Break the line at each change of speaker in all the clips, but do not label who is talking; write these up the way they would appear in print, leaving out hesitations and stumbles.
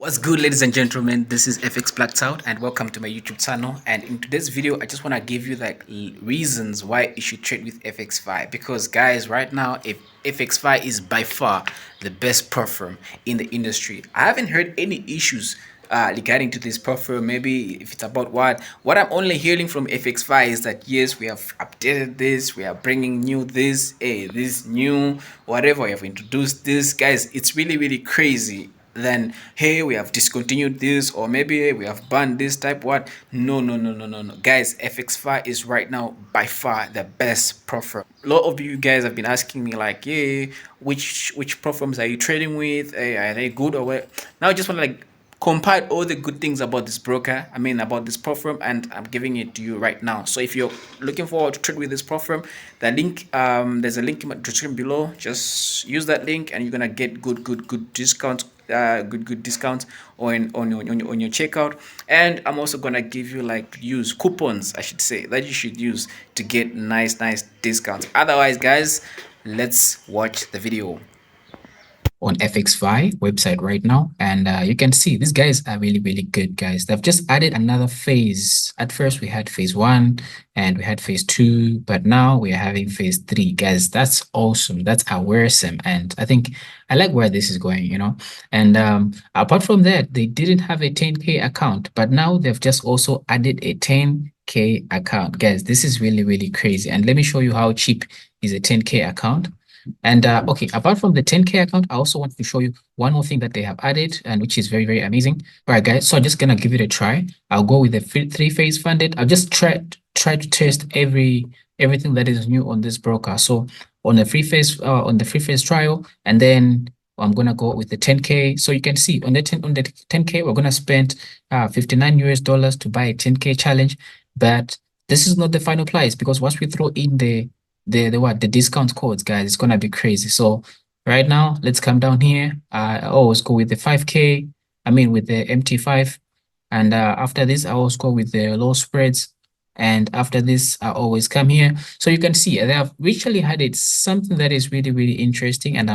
What's good, ladies and gentlemen? This is FX Blacked Out, and welcome to my YouTube channel. And in today's video, I just want to give you like reasons why you should trade with Fxify. Because guys, right now, if Fxify is by far the best platform in the industry. I haven't heard any issues regarding to this platform. Maybe if it's about what I'm only hearing from Fxify is that yes, we have updated this, we are bringing new this new whatever, we have introduced this. Guys, it's really crazy. Then hey, we have discontinued this, or maybe hey, we have banned this type. What? No, guys, Fxify is right now by far the best platform. A lot of you guys have been asking me like, yeah, which platforms are you trading with? Hey, are they good or what? Now I just want to like compile all the good things about this broker, about this platform, and I'm giving it to you right now. So if you're looking forward to trade with this platform, the link, there's a link in the description below. Just use that link and you're gonna get good discounts, good discounts on your checkout. And I'm also gonna give you like use coupons, I should say, that you should use to get nice discounts. Otherwise guys, let's watch the video on Fxify website right now, and you can see these guys are really good, guys. They've just added another phase. At first we had phase 1 and we had phase 2, but now we're having phase 3, guys. That's awesome. That's awesome, and I think I like where this is going, you know. And apart from that, they didn't have a 10K account, but now they've just also added a 10K account, guys. This is really crazy, and let me show you how cheap is a 10K account. And okay, apart from the 10K account, I also want to show you one more thing that they have added, and which is very amazing. All right, guys, so I'm just gonna give it a try. I'll go with the 3-phase funded. I'll just try to test everything that is new on this broker. So on the free phase trial, and then I'm gonna go with the 10K. So you can see on the 10K, we're gonna spend $59 to buy a 10K challenge. But this is not the final price, because once we throw in the discount codes, guys, it's gonna be crazy. So right now, let's come down here. I always go with the 5K, with the MT5, and after this I always go with the low spreads, and after this I always come here. So you can see they have actually added something that is really interesting, and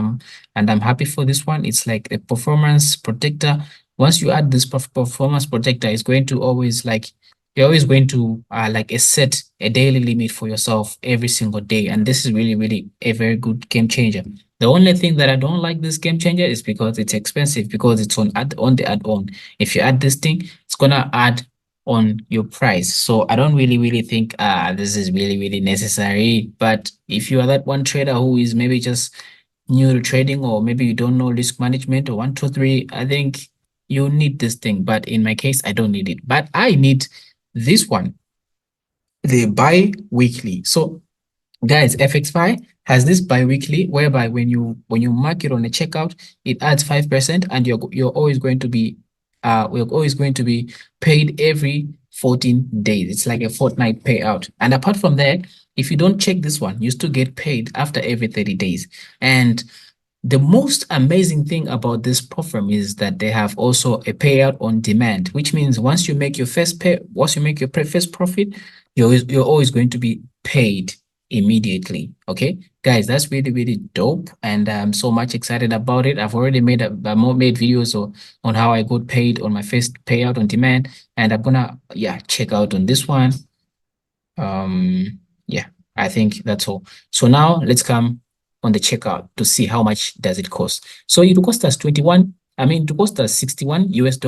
I'm happy for this one. It's like a performance protector. Once you add this performance protector, it's going to always like, you're always going to like set a daily limit for yourself every single day, and this is really a very good game changer. The only thing that I don't like this game changer is because it's expensive, because it's on the add-on. If you add this thing, it's gonna add on your price. So I don't really think this is really necessary. But if you are that one trader who is maybe just new to trading, or maybe you don't know risk management or 1, 2, 3, I think you need this thing. But in my case, I don't need it. But I need this one, the bi-weekly. So guys, Fxify has this bi-weekly, whereby when you mark it on a checkout, it adds 5%, and you're always going to be we're always going to be paid every 14 days. It's like a fortnight payout. And apart from that, if you don't check this one, you still get paid after every 30 days. And the most amazing thing about this platform is that they have also a payout on demand, which means once you make your first first profit, you're always going to be paid immediately. Okay, guys, that's really dope, and I'm so much excited about it. I've already made videos on how I got paid on my first payout on demand, and I'm gonna check out on this one. Yeah, I think that's all. So now let's come on the checkout to see how much does it cost. So it will cost us $61 US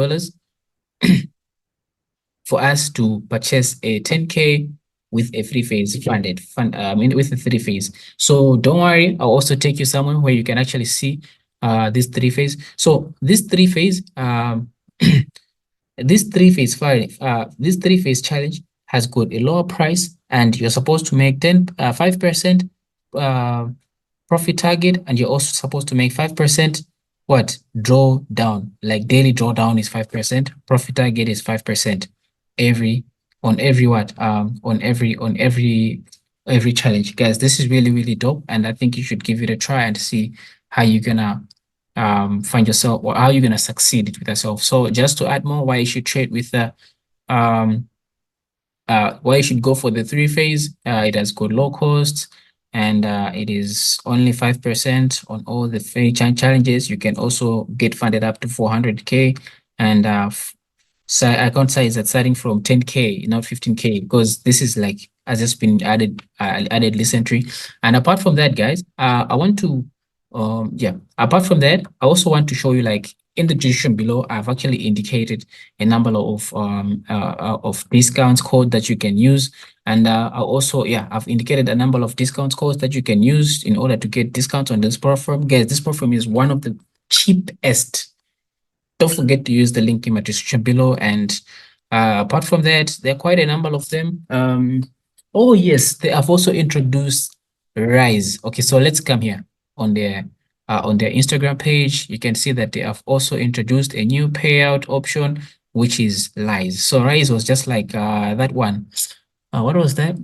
for us to purchase a 10K with a 3-phase with a 3-phase. So don't worry, I'll also take you somewhere where you can actually see this 3-phase. So this 3-phase this 3-phase challenge has got a lower price, and you're supposed to make 5% profit target, and you're also supposed to make 5% drawdown. Like daily drawdown is 5%, profit target is 5% on every challenge. Guys, this is really dope, and I think you should give it a try and see how you're gonna find yourself, or how you're gonna succeed with yourself. So just to add more, why you should trade with the why you should go for the 3-phase, it has got low costs, and it is only 5% on all the challenges. You can also get funded up to 400K, and so account size that's starting from 10K, not 15K, because this is like has just been added recently. And apart from that, guys, I want to yeah, apart from that, I also want to show you like in the description below, I've actually indicated a number of discounts code that you can use. And I also, yeah, I've indicated a number of discounts codes that you can use in order to get discounts on this platform. Guys, this platform is one of the cheapest. Don't forget to use the link in my description below. And apart from that, there are quite a number of them. Oh yes, they have also introduced Rise. Okay, so let's come here on their Instagram page. You can see that they have also introduced a new payout option, which is Rise. So Rise was just like that one. What was that?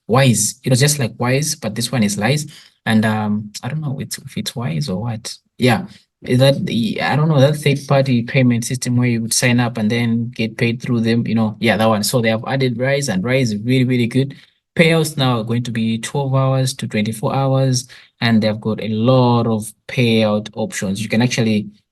Wise. It was just like Wise, but this one is Lies. And I don't know if it's Wise or what. Yeah, is that the I don't know that third party payment system where you would sign up and then get paid through them, yeah, that one. So they have added Rise, and Rise is really, really good. Payouts now are going to be 12 hours to 24 hours, and they've got a lot of payout options.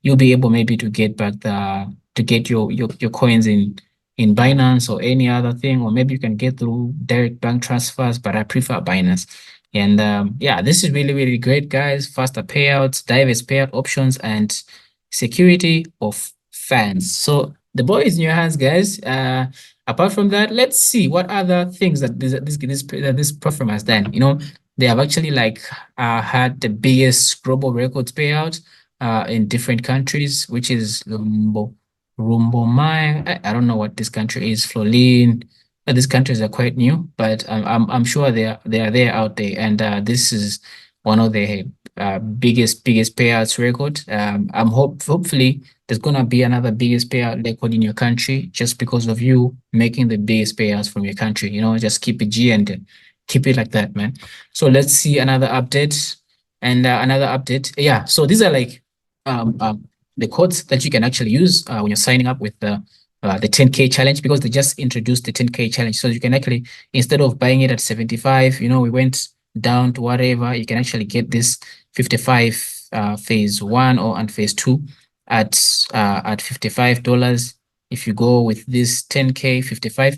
You'll be able maybe to get back to get your coins in Binance or any other thing, or maybe you can get through direct bank transfers, but I prefer Binance. And yeah, this is really, really great, guys. Faster payouts, diverse payout options, and security of fans. So the ball is in your hands, guys. Apart from that, let's see what other things that this platform has done. They have actually like had the biggest global records payout in different countries, which is Rumbomai. I don't know what this country is. Flolin. These countries are quite new, but I'm sure they are there out there, and this is one of the biggest payouts record. Hopefully there's gonna be another biggest payout record in your country just because of you making the biggest payouts from your country. Just keep it G and keep it like that, man. So let's see another update and another update. Yeah, so these are like the codes that you can actually use when you're signing up with the 10K challenge, because they just introduced the 10K challenge. So you can actually, instead of buying it at 75, we went down to whatever, you can actually get this 55 phase one and phase two at $55 if you go with this 10K 55,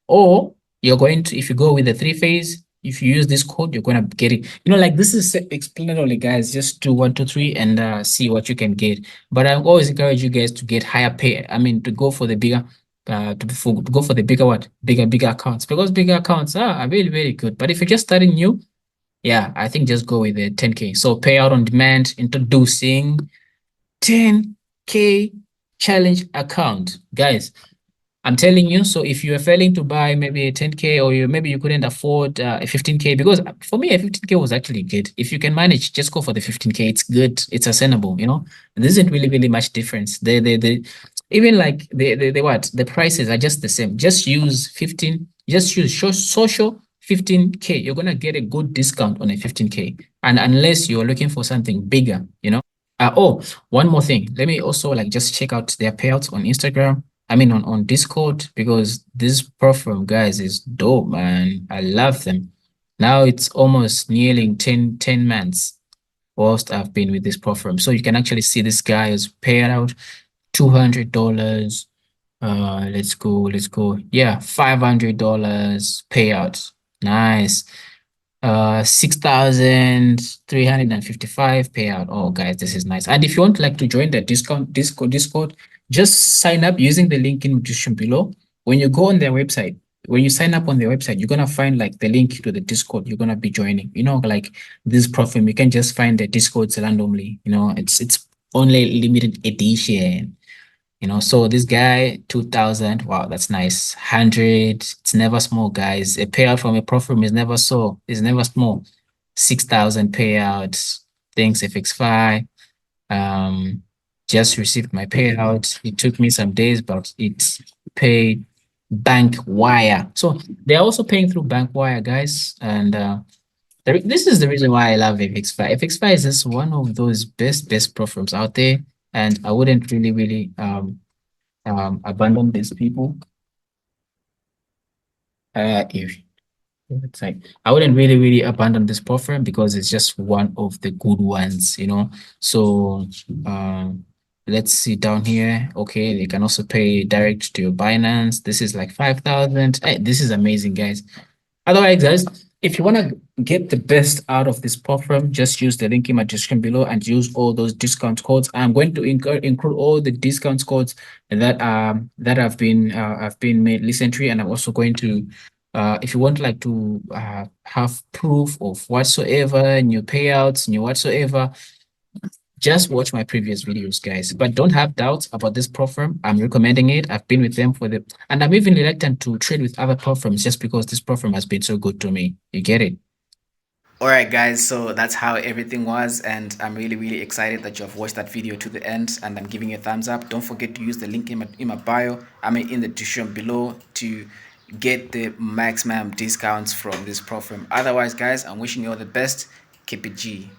or if you go with the three phase, if you use this code, you're going to get it. Like this is explanatory, guys. Just do 1, 2, 3 and see what you can get. But I always encourage you guys to get higher pay. I mean, to go for the bigger, to go for the bigger bigger accounts, because bigger accounts are really, really good. But if you're just starting new, yeah, I think just go with the 10K. So payout on demand, introducing 10K challenge account, guys. I'm telling you, so if you are failing to buy maybe a 10K, or maybe you couldn't afford a 15K, because for me, a 15K was actually good. If you can manage, just go for the 15K. It's good. It's sustainable, There isn't really, really much difference. Even like the prices are just the same. Just use social 15K. You're going to get a good discount on a 15K. And unless you're looking for something bigger. Oh, one more thing. Let me also like just check out their payouts on Instagram. I mean on Discord, because this platform, guys, is dope, man. I love them. Now it's almost nearly 10 months whilst I've been with this platform. So you can actually see this guy has paid out $200. Let's go. Yeah, $500 payout. Nice. 6,355 payout. Oh, guys, this is nice. And if you want like to join the Discord, just sign up using the link in the description below. When you go on their website, when you sign up on their website, you're gonna find like the link to the Discord you're gonna be joining. Like this platform, you can just find the Discords randomly. It's only limited edition. So this guy, 2,000, wow, that's nice. 100, it's never small, guys. A payout from a platform is never small. 6,000 payouts. Thanks, Fxify. Just received my payout. It took me some days, but it's paid bank wire. So they're also paying through bank wire, guys. And this is the reason why I love Fxify. Fxify is just one of those best platforms out there. And I wouldn't really, really abandon these people. If it's like I wouldn't really, really abandon this platform because it's just one of the good ones. So Let's see down here. Okay, they can also pay direct to your Binance. This is like 5,000. Hey, this is amazing, guys. Otherwise, guys, if you want to get the best out of this platform, just use the link in my description below and use all those discount codes. I'm going to include all the discount codes that have been made recently, and I'm also going to if you want like to have proof of whatsoever, new payouts, new whatsoever, just watch my previous videos, guys. But don't have doubts about this platform. I'm recommending it. I've been with them and I'm even reluctant to trade with other platforms just because this platform has been so good to me. You get it? All right, guys, so that's how everything was, and I'm really excited that you have watched that video to the end, and I'm giving you a thumbs up. Don't forget to use the link in my bio, I mean in the description below, to get the maximum discounts from this platform. Otherwise, guys, I'm wishing you all the best. Keep it G.